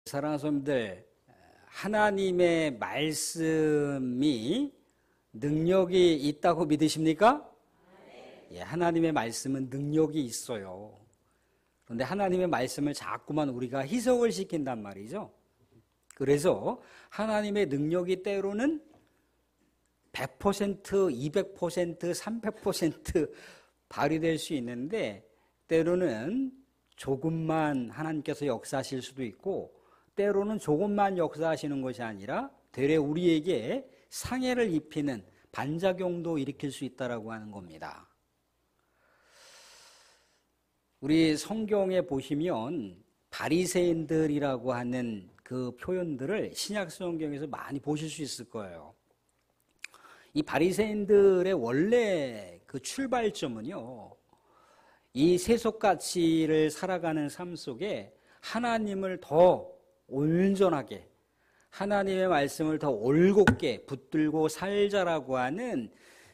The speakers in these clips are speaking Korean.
사랑하는 성도들, 하나님의 말씀이 능력이 있다고 믿으십니까? 예, 하나님의 말씀은 능력이 있어요. 그런데 하나님의 말씀을 자꾸만 우리가 희석을 시킨단 말이죠. 그래서 하나님의 능력이 때로는 100%, 200%, 300% 발휘될 수 있는데 때로는 조금만 하나님께서 역사하실 수도 있고 때로는 조금만 역사하시는 것이 아니라 되레 우리에게 상해를 입히는 반작용도 일으킬 수 있다고 하는 겁니다. 우리 성경에 보시면 바리새인들이라고 하는 그 표현들을 신약 성경에서 많이 보실 수 있을 거예요. 이 바리새인들의 원래 그 출발점은요, 이 세속가치를 살아가는 삶 속에 하나님을 더 온전하게, 하나님의 말씀을 더 올곧게 붙들고 살자라고 하는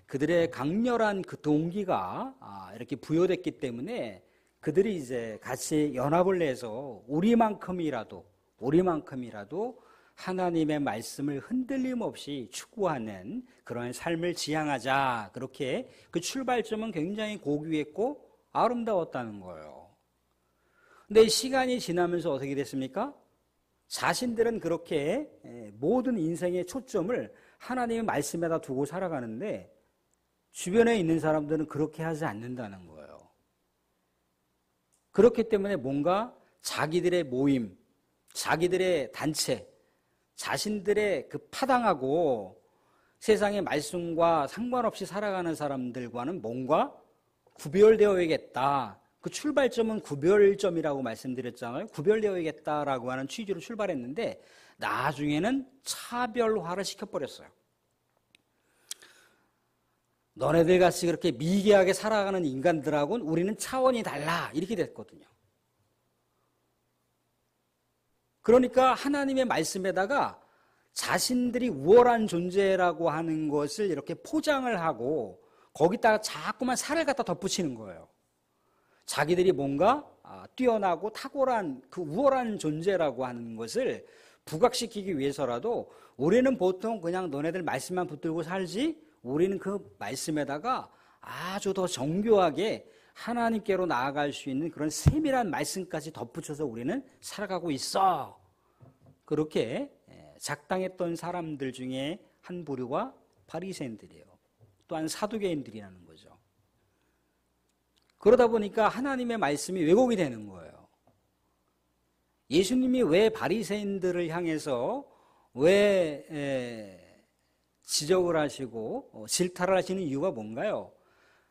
그들의 강렬한 그 동기가 이렇게 부여됐기 때문에 그들이 이제 같이 연합을 해서 우리만큼이라도 하나님의 말씀을 흔들림 없이 추구하는 그런 삶을 지향하자. 그렇게 그 출발점은 굉장히 고귀했고 아름다웠다는 거예요. 근데 시간이 지나면서 어떻게 됐습니까? 자신들은 그렇게 모든 인생의 초점을 하나님의 말씀에다 두고 살아가는데 주변에 있는 사람들은 그렇게 하지 않는다는 거예요. 그렇기 때문에 뭔가 자기들의 모임, 자기들의 단체, 자신들의 그 파당하고 세상의 말씀과 상관없이 살아가는 사람들과는 뭔가 구별되어야겠다. 그 출발점은 구별점이라고 말씀드렸잖아요. 구별되어야겠다라고 하는 취지로 출발했는데 나중에는 차별화를 시켜버렸어요. 너네들 같이 그렇게 미개하게 살아가는 인간들하고는 우리는 차원이 달라. 이렇게 됐거든요. 그러니까 하나님의 말씀에다가 자신들이 우월한 존재라고 하는 것을 이렇게 포장을 하고 거기다가 자꾸만 살을 갖다 덧붙이는 거예요. 자기들이 뭔가 뛰어나고 탁월한 그 우월한 존재라고 하는 것을 부각시키기 위해서라도 우리는 보통 그냥 너네들 말씀만 붙들고 살지 우리는 그 말씀에다가 아주 더 정교하게 하나님께로 나아갈 수 있는 그런 세밀한 말씀까지 덧붙여서 우리는 살아가고 있어. 그렇게 작당했던 사람들 중에 한 부류가 바리새인들이에요. 또한 사두개인들이라는 거죠. 그러다 보니까 하나님의 말씀이 왜곡이 되는 거예요. 예수님이 왜 바리새인들을 향해서 왜 지적을 하시고 질타를 하시는 이유가 뭔가요?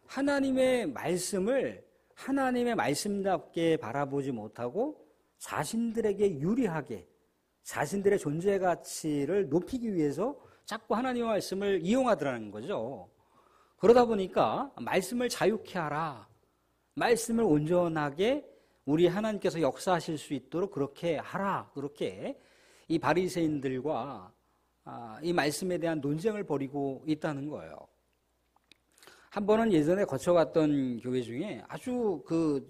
하나님의 말씀을 하나님의 말씀답게 바라보지 못하고 자신들에게 유리하게 자신들의 존재 가치를 높이기 위해서 자꾸 하나님의 말씀을 이용하더라는 거죠. 그러다 보니까 말씀을 자유케 하라. 말씀을 온전하게 우리 하나님께서 역사하실 수 있도록 그렇게 하라. 그렇게 이 바리새인들과 이 말씀에 대한 논쟁을 벌이고 있다는 거예요. 한 번은 예전에 거쳐갔던 교회 중에 아주 그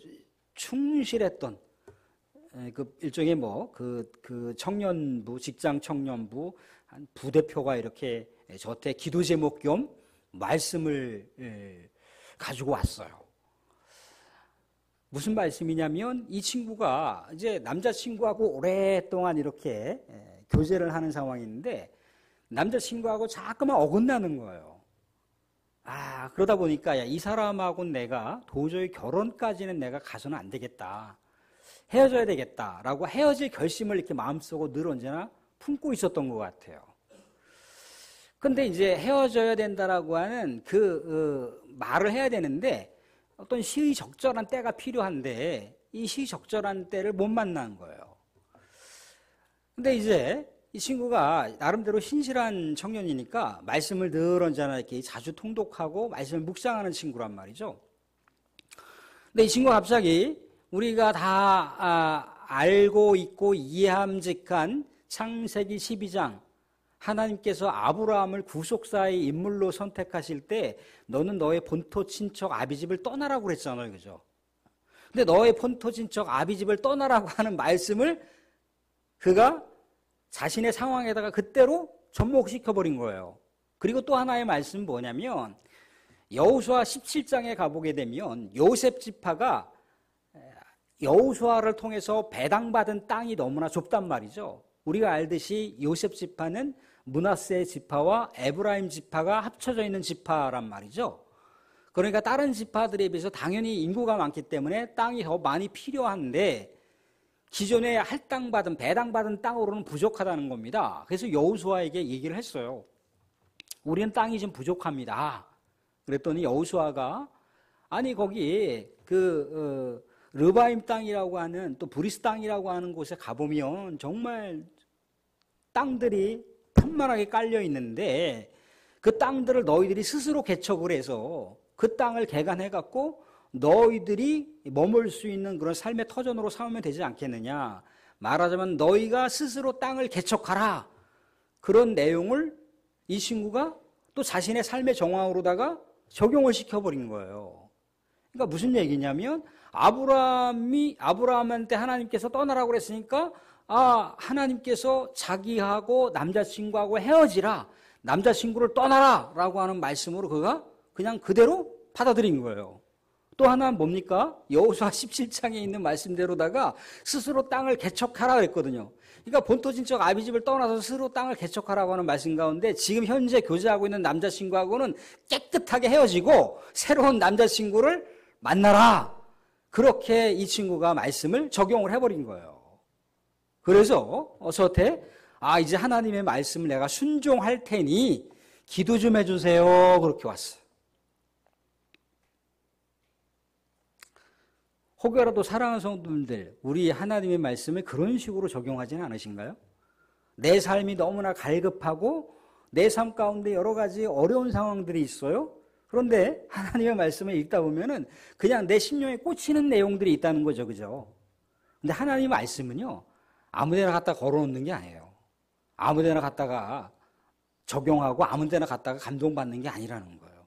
충실했던 그 일종의 그 청년부, 직장 청년부 한 부대표가 이렇게 저한테 기도 제목 겸 말씀을 가지고 왔어요. 무슨 말씀이냐면 이 친구가 이제 남자친구하고 오랫동안 이렇게 교제를 하는 상황인데 남자친구하고 자꾸만 어긋나는 거예요. 그러다 보니까 이 사람하고는 내가 도저히 결혼까지는 내가 가서는 안 되겠다. 헤어져야 되겠다라고 헤어질 결심을 이렇게 마음속으로 늘 언제나 품고 있었던 것 같아요. 근데 이제 헤어져야 된다라고 하는 말을 해야 되는데 어떤 시의적절한 때가 필요한데 이 시의적절한 때를 못 만난 거예요. 근데 이제 이 친구가 나름대로 신실한 청년이니까 말씀을 늘 언제나 이렇게 자주 통독하고 말씀을 묵상하는 친구란 말이죠. 근데 이 친구가 갑자기 우리가 다 알고 있고 이해함직한 창세기 12장 하나님께서 아브라함을 구속사의 인물로 선택하실 때 너는 너의 본토 친척 아비집을 떠나라고 그랬잖아요. 그죠? 근데 너의 본토 친척 아비집을 떠나라고 하는 말씀을 그가 자신의 상황에다가 그대로 접목시켜버린 거예요. 그리고 또 하나의 말씀은 뭐냐면 여호수아 17장에 가보게 되면 요셉 지파가 여호수아를 통해서 배당받은 땅이 너무나 좁단 말이죠. 우리가 알듯이 요셉 지파는 므낫세 지파와 에브라임 지파가 합쳐져 있는 지파란 말이죠. 그러니까 다른 지파들에 비해서 당연히 인구가 많기 때문에 땅이 더 많이 필요한데 기존에 할당받은 배당받은 땅으로는 부족하다는 겁니다. 그래서 여호수아에게 얘기를 했어요. 우리는 땅이 좀 부족합니다. 그랬더니 여호수아가 아니 거기 르바임 땅이라고 하는 또 브리스 땅이라고 하는 곳에 가보면 정말 땅들이 편만하게 깔려 있는데 그 땅들을 너희들이 스스로 개척을 해서 그 땅을 개간해갖고 너희들이 머물 수 있는 그런 삶의 터전으로 삼으면 되지 않겠느냐. 말하자면 너희가 스스로 땅을 개척하라. 그런 내용을 이 친구가 또 자신의 삶의 정황으로다가 적용을 시켜버린 거예요. 그러니까 무슨 얘기냐면 아브라함한테 하나님께서 떠나라고 그랬으니까 하나님께서 자기하고 남자친구하고 헤어지라. 남자친구를 떠나라 라고 하는 말씀으로 그가 그냥 그대로 받아들인 거예요. 또 하나는 뭡니까? 여호수아 17장에 있는 말씀대로다가 스스로 땅을 개척하라 그랬거든요. 그러니까 본토진적 아비집을 떠나서 스스로 땅을 개척하라고 하는 말씀 가운데 지금 현재 교제하고 있는 남자친구하고는 깨끗하게 헤어지고 새로운 남자친구를 만나라. 그렇게 이 친구가 말씀을 적용을 해버린 거예요. 그래서 저한테 이제 하나님의 말씀을 내가 순종할 테니 기도 좀 해주세요. 그렇게 왔어요. 혹여라도 사랑하는 성도님들, 우리 하나님의 말씀을 그런 식으로 적용하지는 않으신가요? 내 삶이 너무나 갈급하고 내 삶 가운데 여러 가지 어려운 상황들이 있어요. 그런데 하나님의 말씀을 읽다 보면은 그냥 내 심령에 꽂히는 내용들이 있다는 거죠. 그죠? 근데 하나님의 말씀은요, 아무 데나 갖다 걸어놓는 게 아니에요. 아무 데나 갖다가 적용하고 아무 데나 갖다가 감동받는 게 아니라는 거예요.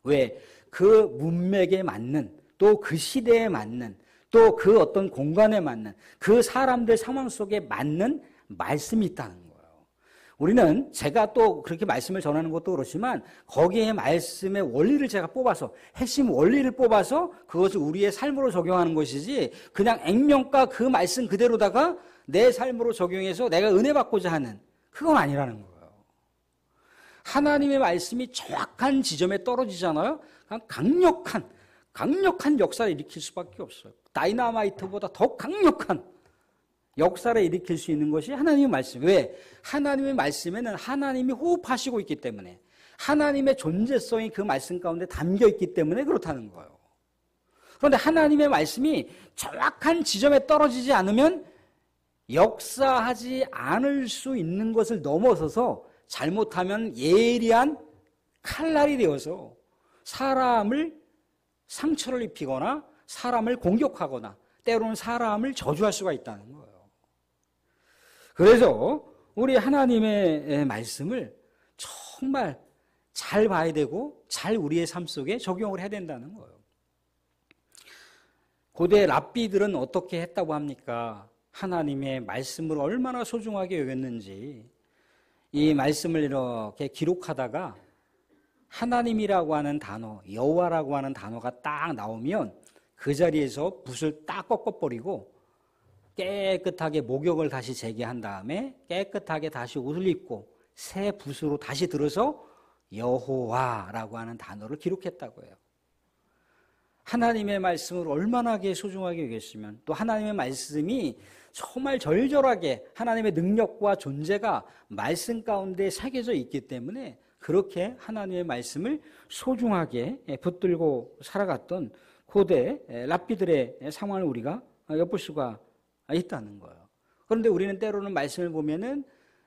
왜? 그 문맥에 맞는 또 그 시대에 맞는 또 그 어떤 공간에 맞는 그 사람들 상황 속에 맞는 말씀이 있다는 거예요. 우리는 제가 또 그렇게 말씀을 전하는 것도 그렇지만 거기에 말씀의 원리를 제가 뽑아서 핵심 원리를 뽑아서 그것을 우리의 삶으로 적용하는 것이지 그냥 액면가 그 말씀 그대로다가 내 삶으로 적용해서 내가 은혜 받고자 하는 그건 아니라는 거예요. 하나님의 말씀이 정확한 지점에 떨어지잖아요. 강력한 역사를 일으킬 수밖에 없어요. 다이나마이트보다 더 강력한 역사를 일으킬 수 있는 것이 하나님의 말씀. 왜? 하나님의 말씀에는 하나님이 호흡하시고 있기 때문에 하나님의 존재성이 그 말씀 가운데 담겨 있기 때문에 그렇다는 거예요. 그런데 하나님의 말씀이 정확한 지점에 떨어지지 않으면 역사하지 않을 수 있는 것을 넘어서서 잘못하면 예리한 칼날이 되어서 사람을 상처를 입히거나 사람을 공격하거나 때로는 사람을 저주할 수가 있다는 거예요. 그래서 우리 하나님의 말씀을 정말 잘 봐야 되고 잘 우리의 삶 속에 적용을 해야 된다는 거예요. 고대 랍비들은 어떻게 했다고 합니까? 하나님의 말씀을 얼마나 소중하게 여겼는지 이 말씀을 이렇게 기록하다가 하나님이라고 하는 단어, 여호와라고 하는 단어가 딱 나오면 그 자리에서 붓을 딱 꺾어버리고 깨끗하게 목욕을 다시 재개한 다음에 깨끗하게 다시 옷을 입고 새 붓으로 다시 들어서 여호와라고 하는 단어를 기록했다고 해요. 하나님의 말씀을 얼마나 소중하게 여겼으면 또 하나님의 말씀이 정말 절절하게 하나님의 능력과 존재가 말씀 가운데 새겨져 있기 때문에 그렇게 하나님의 말씀을 소중하게 붙들고 살아갔던 고대 랍비들의 상황을 우리가 엿볼 수가 있다는 거예요. 그런데 우리는 때로는 말씀을 보면은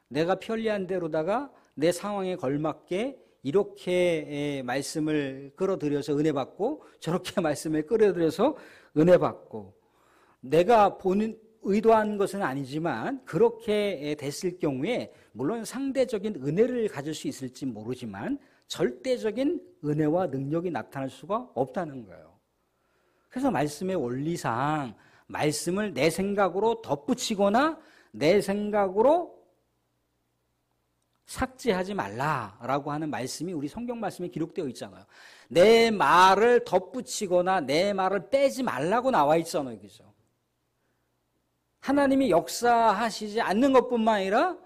내가 편리한 대로다가 내 상황에 걸맞게 이렇게 말씀을 끌어들여서 은혜 받고 저렇게 말씀을 끌어들여서 은혜 받고 내가 의도한 것은 아니지만 그렇게 됐을 경우에 물론 상대적인 은혜를 가질 수 있을지 모르지만 절대적인 은혜와 능력이 나타날 수가 없다는 거예요. 그래서 말씀의 원리상 말씀을 내 생각으로 덧붙이거나 내 생각으로 삭제하지 말라라고 하는 말씀이 우리 성경 말씀에 기록되어 있잖아요. 내 말을 덧붙이거나 내 말을 빼지 말라고 나와 있잖아요. 그죠? 하나님이 역사하시지 않는 것뿐만 아니라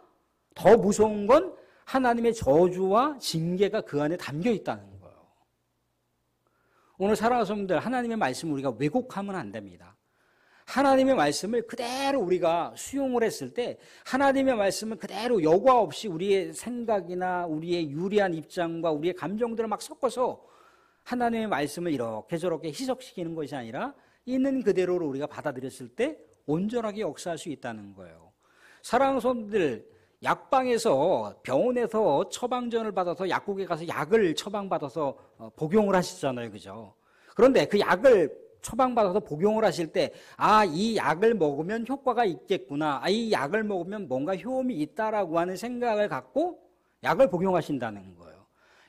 더 무서운 건 하나님의 저주와 징계가 그 안에 담겨 있다는 거예요. 오늘 사랑하는 성도들, 하나님의 말씀을 우리가 왜곡하면 안 됩니다. 하나님의 말씀을 그대로 우리가 수용을 했을 때 하나님의 말씀을 그대로 여과 없이 우리의 생각이나 우리의 유리한 입장과 우리의 감정들을 막 섞어서 하나님의 말씀을 이렇게 저렇게 희석시키는 것이 아니라 있는 그대로를 우리가 받아들였을 때 온전하게 역사할 수 있다는 거예요. 사랑하는 성도들, 약방에서 병원에서 처방전을 받아서 약국에 가서 약을 처방받아서 복용을 하시잖아요. 그죠? 그런데 그 약을 처방받아서 복용을 하실 때, 아, 이 약을 먹으면 효과가 있겠구나. 아, 이 약을 먹으면 뭔가 효험이 있다라고 하는 생각을 갖고 약을 복용하신다는 거예요.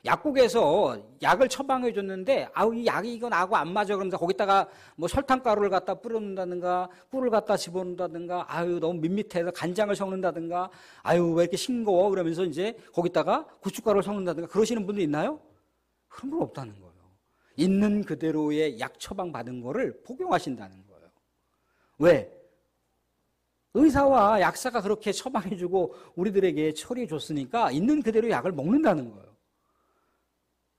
약국에서 약을 처방해 줬는데, 아우, 이 약이 이거 나하고 안 맞아. 그러면서 거기다가 뭐 설탕가루를 갖다 뿌려놓는다든가, 꿀을 갖다 집어넣는다든가, 아유, 너무 밋밋해서 간장을 섞는다든가, 아유, 왜 이렇게 싱거워? 그러면서 이제 거기다가 고춧가루를 섞는다든가, 그러시는 분들 있나요? 그런 분 없다는 거예요. 있는 그대로의 약 처방 받은 거를 복용하신다는 거예요. 왜? 의사와 약사가 그렇게 처방해주고 우리들에게 처리해줬으니까 있는 그대로 약을 먹는다는 거예요.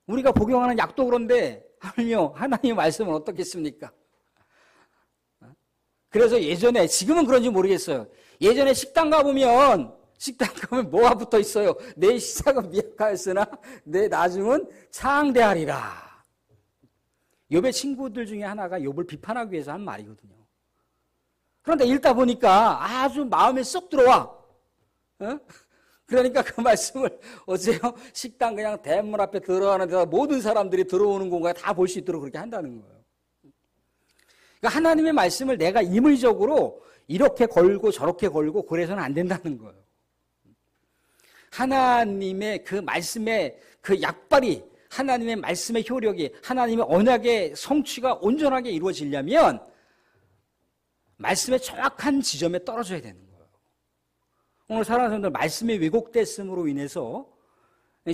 우리가 복용하는 약도 그런데 하나님의 말씀은 어떻겠습니까? 그래서 예전에, 지금은 그런지 모르겠어요. 예전에 식당 가보면 뭐가 붙어 있어요? 내 시작은 미약하였으나 내 나중은 창대하리라. 욥의 친구들 중에 하나가 욥을 비판하기 위해서 한 말이거든요. 그런데 읽다 보니까 아주 마음에 쏙 들어와. 그러니까 그 말씀을 어째요? 식당 그냥 대문 앞에 들어가는 데다 모든 사람들이 들어오는 공간에 다 볼 수 있도록 그렇게 한다는 거예요. 그러니까 하나님의 말씀을 내가 임의적으로 이렇게 걸고 저렇게 걸고 그래서는 안 된다는 거예요. 하나님의 그 말씀의 그 약발이, 하나님의 말씀의 효력이, 하나님의 언약의 성취가 온전하게 이루어지려면 말씀의 정확한 지점에 떨어져야 되는 거예요. 오늘 사랑하는 사람들, 말씀이 왜곡됐음으로 인해서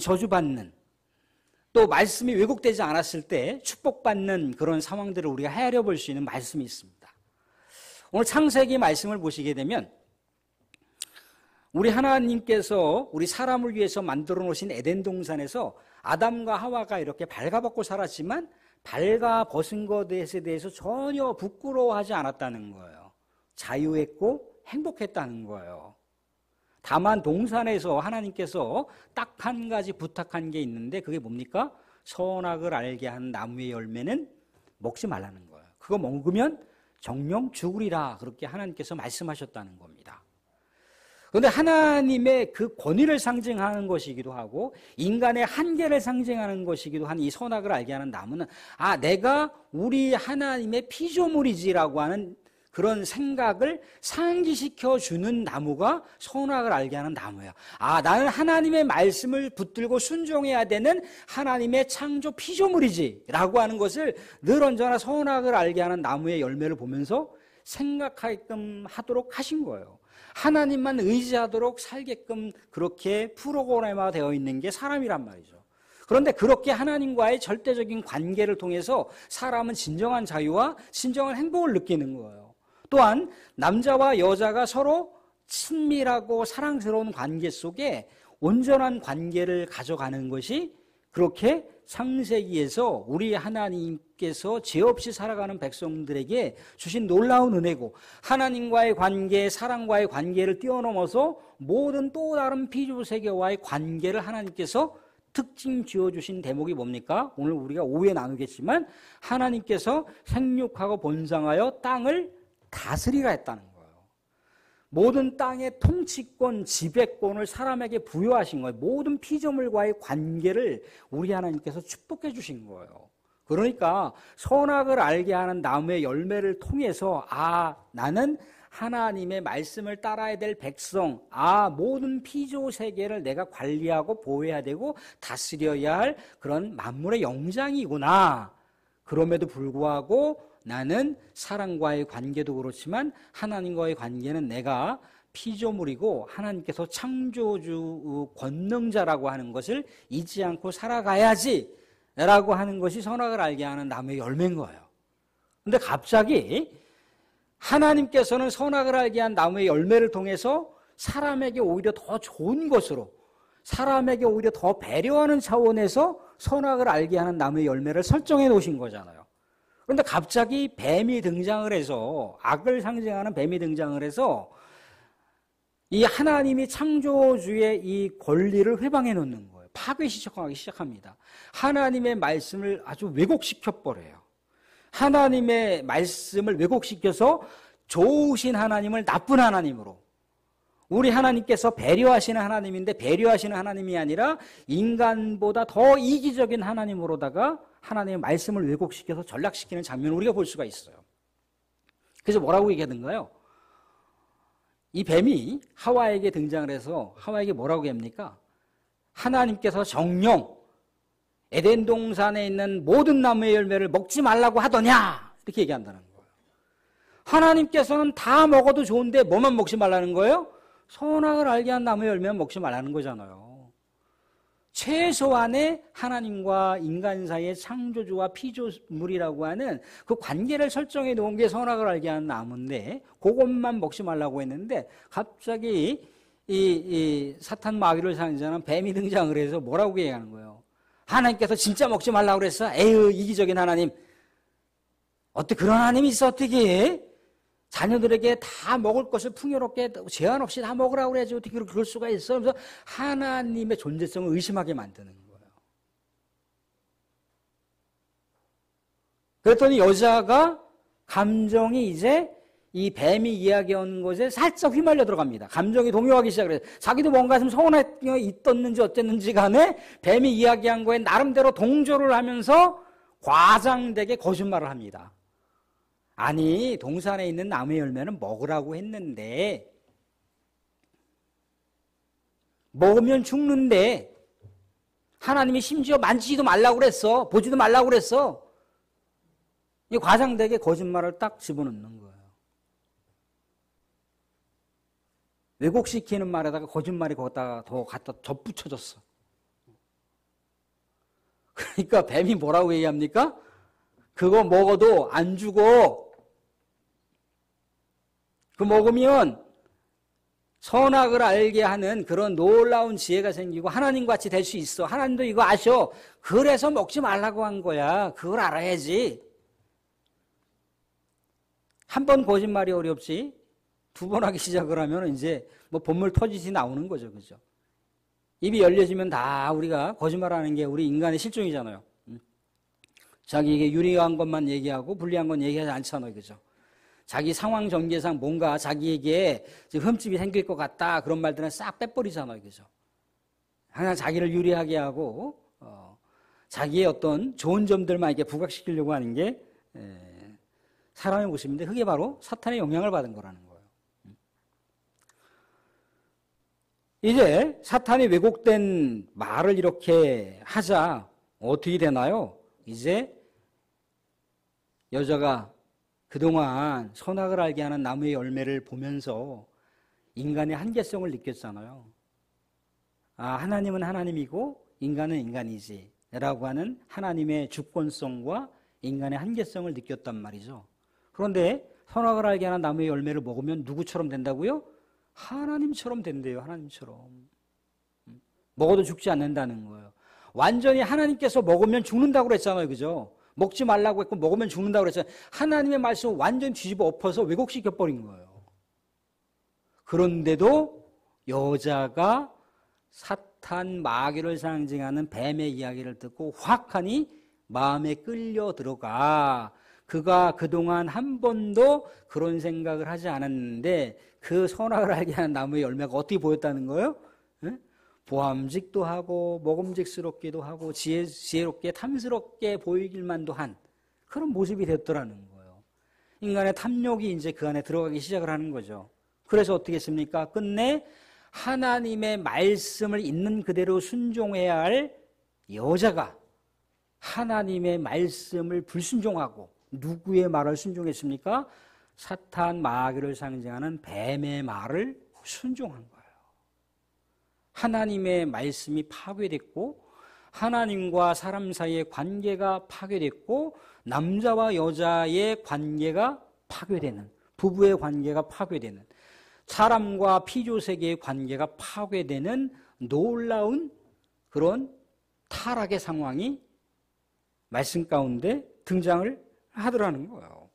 저주받는, 또 말씀이 왜곡되지 않았을 때 축복받는 그런 상황들을 우리가 헤아려 볼 수 있는 말씀이 있습니다. 오늘 창세기 말씀을 보시게 되면 우리 하나님께서 우리 사람을 위해서 만들어 놓으신 에덴 동산에서 아담과 하와가 이렇게 발가벗고 살았지만 발가벗은 것에 대해서 전혀 부끄러워하지 않았다는 거예요. 자유했고 행복했다는 거예요. 다만 동산에서 하나님께서 딱 한 가지 부탁한 게 있는데 그게 뭡니까? 선악을 알게 하는 나무의 열매는 먹지 말라는 거예요. 그거 먹으면 정령 죽으리라, 그렇게 하나님께서 말씀하셨다는 겁니다. 그런데 하나님의 그 권위를 상징하는 것이기도 하고 인간의 한계를 상징하는 것이기도 한 이 선악을 알게 하는 나무는, 아, 내가 우리 하나님의 피조물이지라고 하는 그런 생각을 상기시켜주는 나무가 선악을 알게 하는 나무예요. 아, 나는 하나님의 말씀을 붙들고 순종해야 되는 하나님의 창조 피조물이지라고 하는 것을 늘 언제나 선악을 알게 하는 나무의 열매를 보면서 생각하게끔 하도록 하신 거예요. 하나님만 의지하도록 살게끔 그렇게 프로그램화 되어 있는 게 사람이란 말이죠. 그런데 그렇게 하나님과의 절대적인 관계를 통해서 사람은 진정한 자유와 진정한 행복을 느끼는 거예요. 또한 남자와 여자가 서로 친밀하고 사랑스러운 관계 속에 온전한 관계를 가져가는 것이 그렇게 창세기에서 우리 하나님께서 죄 없이 살아가는 백성들에게 주신 놀라운 은혜고, 하나님과의 관계, 사랑과의 관계를 뛰어넘어서 모든 또 다른 피조세계와의 관계를 하나님께서 특징 지어주신 대목이 뭡니까? 오늘 우리가 오후에 나누겠지만 하나님께서 생육하고 번성하여 땅을 다스리라 했다는 거예요. 모든 땅의 통치권, 지배권을 사람에게 부여하신 거예요. 모든 피조물과의 관계를 우리 하나님께서 축복해 주신 거예요. 그러니까 선악을 알게 하는 나무의 열매를 통해서, 아, 나는 하나님의 말씀을 따라야 될 백성, 아, 모든 피조 세계를 내가 관리하고 보호해야 되고 다스려야 할 그런 만물의 영장이구나. 그럼에도 불구하고 나는 사랑과의 관계도 그렇지만 하나님과의 관계는 내가 피조물이고 하나님께서 창조주 권능자라고 하는 것을 잊지 않고 살아가야지 라고 하는 것이 선악을 알게 하는 나무의 열매인 거예요. 근데 갑자기 하나님께서는 선악을 알게 한 나무의 열매를 통해서 사람에게 오히려 더 좋은 것으로, 사람에게 오히려 더 배려하는 차원에서 선악을 알게 하는 나무의 열매를 설정해 놓으신 거잖아요. 그런데 갑자기 뱀이 등장을 해서, 악을 상징하는 뱀이 등장을 해서 이 하나님이 창조주의 이 권리를 회방해 놓는 거예요. 파괴시작하기 시작합니다. 하나님의 말씀을 아주 왜곡시켜버려요. 하나님의 말씀을 왜곡시켜서 좋으신 하나님을 나쁜 하나님으로, 우리 하나님께서 배려하시는 하나님인데 배려하시는 하나님이 아니라 인간보다 더 이기적인 하나님으로다가 하나님의 말씀을 왜곡시켜서 전락시키는 장면을 우리가 볼 수가 있어요. 그래서 뭐라고 얘기하던가요? 이 뱀이 하와에게 등장을 해서 하와에게 뭐라고 합니까? 하나님께서 정령 에덴 동산에 있는 모든 나무의 열매를 먹지 말라고 하더냐? 이렇게 얘기한다는 거예요. 하나님께서는 다 먹어도 좋은데 뭐만 먹지 말라는 거예요? 선악을 알게 한 나무의 열매는 먹지 말라는 거잖아요. 최소한의 하나님과 인간 사이의 창조주와 피조물이라고 하는 그 관계를 설정해 놓은 게 선악을 알게 한 나무인데 그것만 먹지 말라고 했는데 갑자기 이 사탄 마귀를 상징하는 뱀이 등장을 해서 뭐라고 얘기하는 거예요? 하나님께서 진짜 먹지 말라고 그랬어? 에휴, 이기적인 하나님. 어떻게 그런 하나님이 있어? 어떻게 자녀들에게 다 먹을 것을 풍요롭게 제한 없이 다 먹으라고 그래야지 어떻게 그럴 수가 있어? 그래서 하나님의 존재성을 의심하게 만드는 거예요. 그랬더니 여자가 감정이 이제 이 뱀이 이야기한 것에 살짝 휘말려 들어갑니다. 감정이 동요하기 시작을 해요. 자기도 뭔가 좀 서운했던 있었는지 어쨌는지 간에 뱀이 이야기한 거에 나름대로 동조를 하면서 과장되게 거짓말을 합니다. 아니, 동산에 있는 나무의 열매는 먹으라고 했는데 먹으면 죽는데 하나님이 심지어 만지지도 말라고 그랬어. 보지도 말라고 그랬어. 이 과장되게 거짓말을 딱 집어넣는 거예요. 왜곡시키는 말에다가 거짓말이 거기다가 더 갖다 덧붙여졌어. 그러니까 뱀이 뭐라고 얘기합니까? 그거 먹어도 안 죽어. 그 먹으면 선악을 알게 하는 그런 놀라운 지혜가 생기고 하나님같이 될 수 있어. 하나님도 이거 아셔. 그래서 먹지 말라고 한 거야. 그걸 알아야지. 한 번 거짓말이 어렵지 두 번 하기 시작을 하면 이제 뭐 본물 터지듯이 나오는 거죠. 그죠? 입이 열려지면 다 우리가 거짓말하는 게 우리 인간의 실종이잖아요. 자기에게 유리한 것만 얘기하고 불리한 건 얘기하지 않잖아요. 그죠? 자기 상황 전개상 뭔가 자기에게 흠집이 생길 것 같다 그런 말들은 싹 빼버리잖아요. 그죠? 항상 자기를 유리하게 하고 자기의 어떤 좋은 점들만 이렇게 부각시키려고 하는 게 사람의 모습인데 그게 바로 사탄의 영향을 받은 거라는 거예요. 이제 사탄이 왜곡된 말을 이렇게 하자 어떻게 되나요? 이제 여자가 그동안 선악을 알게 하는 나무의 열매를 보면서 인간의 한계성을 느꼈잖아요. 아, 하나님은 하나님이고 인간은 인간이지 라고 하는 하나님의 주권성과 인간의 한계성을 느꼈단 말이죠. 그런데 선악을 알게 하는 나무의 열매를 먹으면 누구처럼 된다고요? 하나님처럼 된대요. 하나님처럼. 먹어도 죽지 않는다는 거예요. 완전히 하나님께서 먹으면 죽는다고 그랬잖아요. 그죠? 먹지 말라고 했고 먹으면 죽는다고 그랬잖아요. 하나님의 말씀을 완전히 뒤집어 엎어서 왜곡시켜버린 거예요. 그런데도 여자가 사탄 마귀를 상징하는 뱀의 이야기를 듣고 확하니 마음에 끌려 들어가. 그가 그동안 한 번도 그런 생각을 하지 않았는데 그 선악을 알게 하는 나무의 열매가 어떻게 보였다는 거예요? 보암직도 하고 먹음직스럽기도 하고 지혜롭게 탐스럽게 보이길만도 한 그런 모습이 됐더라는 거예요. 인간의 탐욕이 이제 그 안에 들어가기 시작을 하는 거죠. 그래서 어떻게 했습니까? 끝내 하나님의 말씀을 있는 그대로 순종해야 할 여자가 하나님의 말씀을 불순종하고 누구의 말을 순종했습니까? 사탄 마귀를 상징하는 뱀의 말을 순종한 거예요. 하나님의 말씀이 파괴됐고 하나님과 사람 사이의 관계가 파괴됐고 남자와 여자의 관계가 파괴되는, 부부의 관계가 파괴되는, 사람과 피조세계의 관계가 파괴되는 놀라운 그런 타락의 상황이 말씀 가운데 등장을 하더라는 거예요.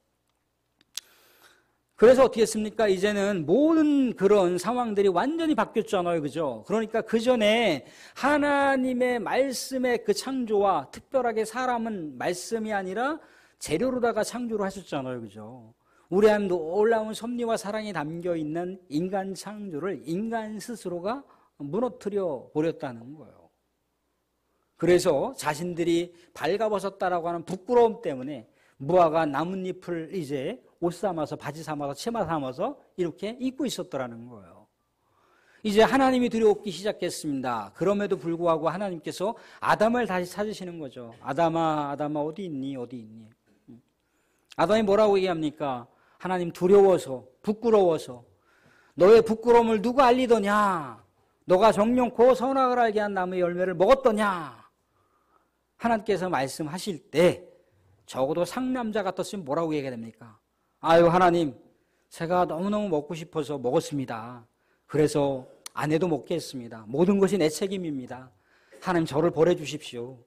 그래서 어떻게 했습니까? 이제는 모든 그런 상황들이 완전히 바뀌었잖아요. 그죠? 그러니까 그 전에 하나님의 말씀의 그 창조와 특별하게 사람은 말씀이 아니라 재료로다가 창조를 하셨잖아요. 그죠? 우리 안에 놀라운 섭리와 사랑이 담겨 있는 인간 창조를 인간 스스로가 무너뜨려 버렸다는 거예요. 그래서 자신들이 발가벗었다라고 하는 부끄러움 때문에 무화과 나뭇잎을 이제 옷 삼아서 바지 삼아서 치마 삼아서 이렇게 입고 있었더라는 거예요. 이제 하나님이 두려웠기 시작했습니다. 그럼에도 불구하고 하나님께서 아담을 다시 찾으시는 거죠. 아담아, 아담아 어디 있니? 어디 있니? 아담이 뭐라고 얘기합니까? 하나님 두려워서, 부끄러워서. 너의 부끄러움을 누가 알리더냐? 너가 정령코 선악을 알게 한 나무의 열매를 먹었더냐? 하나님께서 말씀하실 때 적어도 상남자 같았으면 뭐라고 얘기해야 됩니까? 아유 하나님, 제가 너무너무 먹고 싶어서 먹었습니다. 그래서 아내도 먹게 했습니다. 모든 것이 내 책임입니다. 하나님 저를 버려주십시오.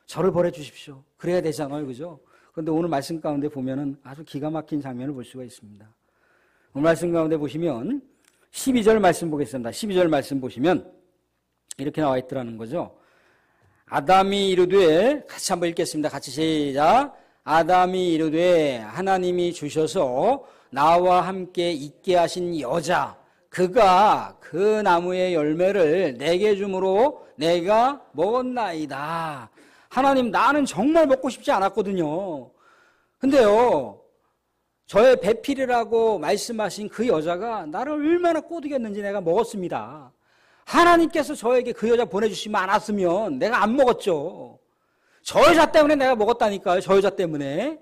저를 버려주십시오. 그래야 되잖아요. 그죠? 그런데 오늘 말씀 가운데 보면은 아주 기가 막힌 장면을 볼 수가 있습니다. 오늘 말씀 가운데 보시면 12절 말씀 보겠습니다. 12절 말씀 보시면 이렇게 나와 있더라는 거죠. 아담이 이르되, 같이 한번 읽겠습니다. 같이 시작. 아담이 이르되 하나님이 주셔서 나와 함께 있게 하신 여자, 그가 그 나무의 열매를 내게 주므로 내가 먹었나이다. 하나님, 나는 정말 먹고 싶지 않았거든요. 근데요, 저의 배필이라고 말씀하신 그 여자가 나를 얼마나 꼬드겼는지 내가 먹었습니다. 하나님께서 저에게 그 여자 보내주시면 않았으면 내가 안 먹었죠. 저 여자 때문에 내가 먹었다니까요. 저 여자 때문에.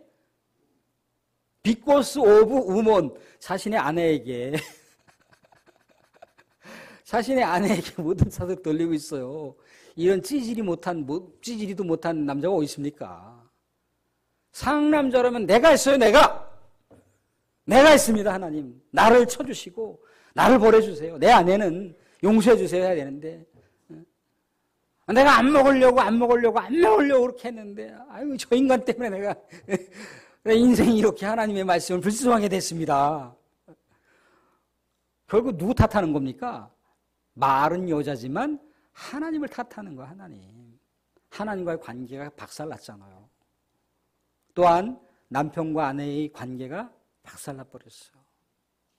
Because of woman. 자신의 아내에게 자신의 아내에게 모든 사득 돌리고 있어요. 이런 찌질이도 못한 남자가 어디 있습니까? 상남자라면 내가 했어요. 내가 했습니다. 하나님 나를 쳐주시고 나를 버려주세요. 내 아내는 용서해 주세요 해야 되는데, 내가 안 먹으려고 그렇게 했는데, 아유, 저 인간 때문에 내가 내 인생이 이렇게 하나님의 말씀을 불순종하게 됐습니다. 결국 누구 탓하는 겁니까? 말은 여자지만 하나님을 탓하는 거야. 하나님과의 관계가 박살났잖아요. 또한 남편과 아내의 관계가 박살나버렸어요.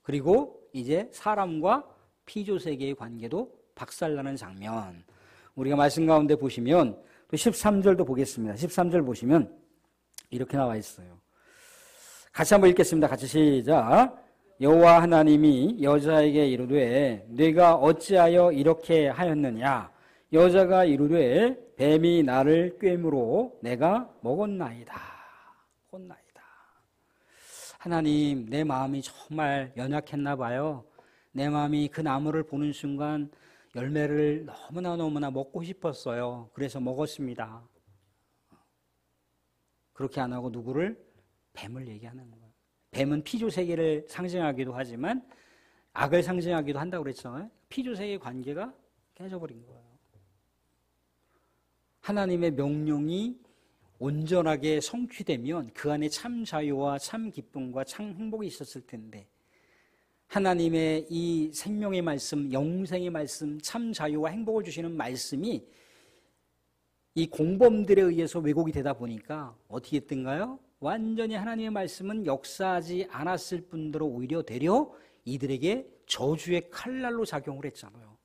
그리고 이제 사람과 피조세계의 관계도 박살나는 장면, 우리가 말씀 가운데 보시면 또 13절도 보겠습니다. 13절 보시면 이렇게 나와 있어요. 같이 한번 읽겠습니다. 같이 시작. 여호와 하나님이 여자에게 이르되 네가 어찌하여 이렇게 하였느냐? 여자가 이르되 뱀이 나를 꿰므로 내가 먹었나이다. 하나님, 내 마음이 정말 연약했나 봐요. 내 마음이 그 나무를 보는 순간 열매를 너무나 먹고 싶었어요. 그래서 먹었습니다. 그렇게 안 하고 누구를? 뱀을 얘기하는 거예요. 뱀은 피조세계를 상징하기도 하지만 악을 상징하기도 한다고 그랬잖아요. 피조세계의 관계가 깨져버린 거예요. 하나님의 명령이 온전하게 성취되면 그 안에 참 자유와 참 기쁨과 참 행복이 있었을 텐데, 하나님의 이 생명의 말씀, 영생의 말씀, 참 자유와 행복을 주시는 말씀이 이 공범들에 의해서 왜곡이 되다 보니까 어떻게 됐던가요? 완전히 하나님의 말씀은 역사하지 않았을 뿐더러 오히려 되려 이들에게 저주의 칼날로 작용을 했잖아요.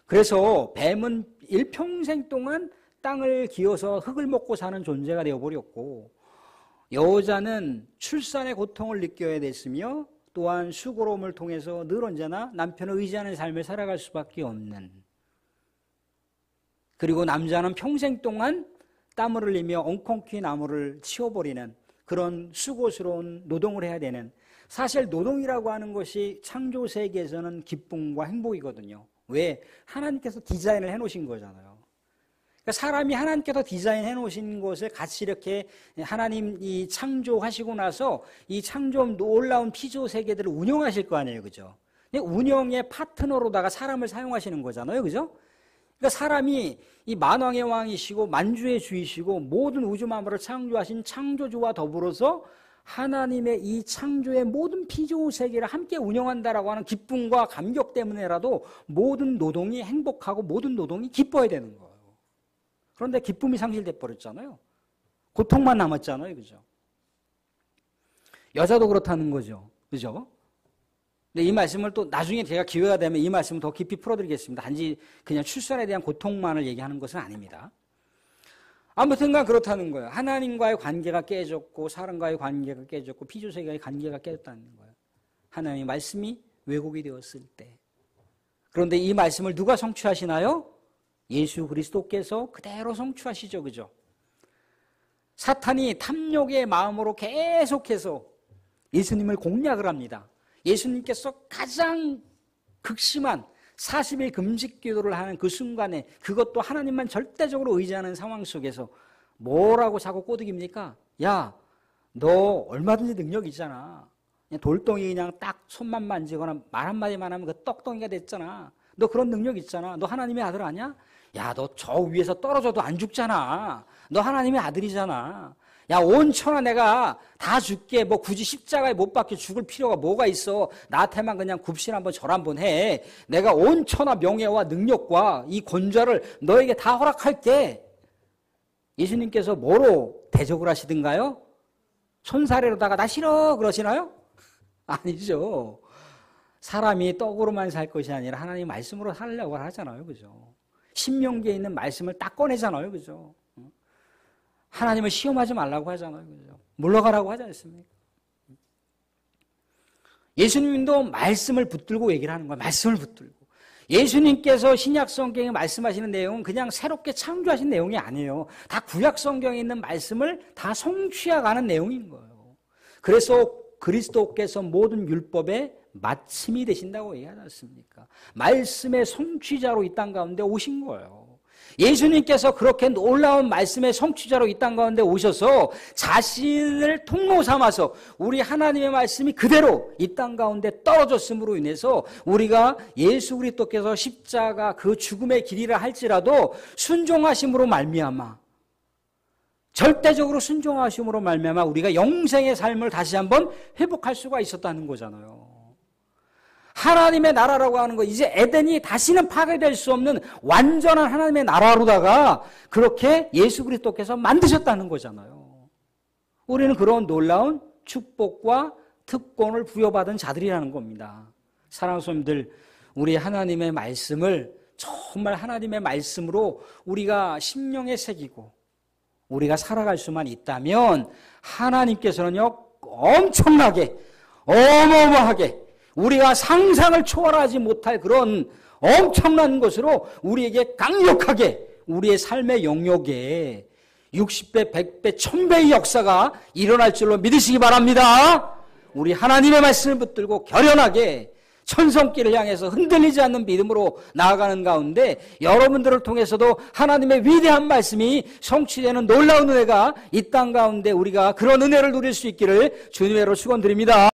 그래서 뱀은 일평생 동안 땅을 기어서 흙을 먹고 사는 존재가 되어버렸고, 여자는 출산의 고통을 느껴야 됐으며 또한 수고로움을 통해서 늘 언제나 남편을 의지하는 삶을 살아갈 수밖에 없는, 그리고 남자는 평생 동안 땀을 흘리며 엉겅퀴 나무를 치워버리는 그런 수고스러운 노동을 해야 되는, 사실 노동이라고 하는 것이 창조 세계에서는 기쁨과 행복이거든요. 왜? 하나님께서 디자인을 해놓으신 거잖아요. 그러니까 사람이 하나님께서 디자인해 놓으신 것을 같이 이렇게 하나님이 창조하시고 나서 이 창조 놀라운 피조 세계들을 운영하실 거 아니에요. 그죠? 운영의 파트너로다가 사람을 사용하시는 거잖아요. 그죠? 그러니까 사람이 이 만왕의 왕이시고 만주의 주이시고 모든 우주 만물을 창조하신 창조주와 더불어서 하나님의 이 창조의 모든 피조 세계를 함께 운영한다라고 하는 기쁨과 감격 때문에라도 모든 노동이 행복하고 모든 노동이 기뻐야 되는 거예요. 그런데 기쁨이 상실돼 버렸잖아요. 고통만 남았잖아요. 그죠? 여자도 그렇다는 거죠. 그죠? 근데 이 말씀을 또 나중에 제가 기회가 되면 이 말씀을 더 깊이 풀어드리겠습니다. 단지 그냥 출산에 대한 고통만을 얘기하는 것은 아닙니다. 아무튼간 그렇다는 거예요. 하나님과의 관계가 깨졌고 사람과의 관계가 깨졌고 피조세계의 관계가 깨졌다는 거예요. 하나님의 말씀이 왜곡이 되었을 때. 그런데 이 말씀을 누가 성취하시나요? 예수 그리스도께서 그대로 성취하시죠. 그죠? 사탄이 탐욕의 마음으로 계속해서 예수님을 공략을 합니다. 예수님께서 가장 극심한 40일 금식 기도를 하는 그 순간에 그것도 하나님만 절대적으로 의지하는 상황 속에서 뭐라고 자꾸 꼬드깁니까? 야, 너 얼마든지 능력 있잖아. 그냥 돌덩이 그냥 딱 손만 만지거나 말 한마디만 하면 그 떡덩이가 됐잖아. 너 그런 능력 있잖아. 너 하나님의 아들 아니야? 야, 너 저 위에서 떨어져도 안 죽잖아. 너 하나님의 아들이잖아. 야, 온 천하 내가 다 줄게. 뭐 굳이 십자가에 못 박혀 죽을 필요가 뭐가 있어. 나한테만 그냥 굽신 한번 절 한번 해. 내가 온 천하 명예와 능력과 이 권좌를 너에게 다 허락할게. 예수님께서 뭐로 대적을 하시든가요? 손사래로다가 나 싫어 그러시나요? 아니죠. 사람이 떡으로만 살 것이 아니라 하나님 말씀으로 살려고 하잖아요. 그죠? 신명기에 있는 말씀을 딱 꺼내잖아요. 그죠? 하나님을 시험하지 말라고 하잖아요. 그죠? 물러가라고 하지 않습니까? 예수님도 말씀을 붙들고 얘기를 하는 거예요. 말씀을 붙들고. 예수님께서 신약 성경에 말씀하시는 내용은 그냥 새롭게 창조하신 내용이 아니에요. 다 구약 성경에 있는 말씀을 다 성취해가는 내용인 거예요. 그래서 그리스도께서 모든 율법의 마침이 되신다고 얘기하지 않습니까? 말씀의 성취자로 이 땅 가운데 오신 거예요. 예수님께서 그렇게 놀라운 말씀의 성취자로 이 땅 가운데 오셔서 자신을 통로 삼아서 우리 하나님의 말씀이 그대로 이 땅 가운데 떨어졌음으로 인해서 우리가 예수 그리스도께서 십자가 그 죽음의 길이라 할지라도 순종하심으로 말미암아 절대적으로 순종하심으로 말미암아 우리가 영생의 삶을 다시 한번 회복할 수가 있었다는 거잖아요. 하나님의 나라라고 하는 거 이제 에덴이 다시는 파괴될 수 없는 완전한 하나님의 나라로다가 그렇게 예수 그리스도께서 만드셨다는 거잖아요. 우리는 그런 놀라운 축복과 특권을 부여받은 자들이라는 겁니다. 사랑하는 성도님들, 우리 하나님의 말씀을 정말 하나님의 말씀으로 우리가 심령에 새기고 우리가 살아갈 수만 있다면 하나님께서는요 엄청나게 어마어마하게 우리가 상상을 초월하지 못할 그런 엄청난 것으로 우리에게 강력하게 우리의 삶의 영역에 60배, 100배, 1000배의 역사가 일어날 줄로 믿으시기 바랍니다. 우리 하나님의 말씀을 붙들고 결연하게 천성길을 향해서 흔들리지 않는 믿음으로 나아가는 가운데 여러분들을 통해서도 하나님의 위대한 말씀이 성취되는 놀라운 은혜가 이 땅 가운데 우리가 그런 은혜를 누릴 수 있기를 주님의 이름으로 축원드립니다.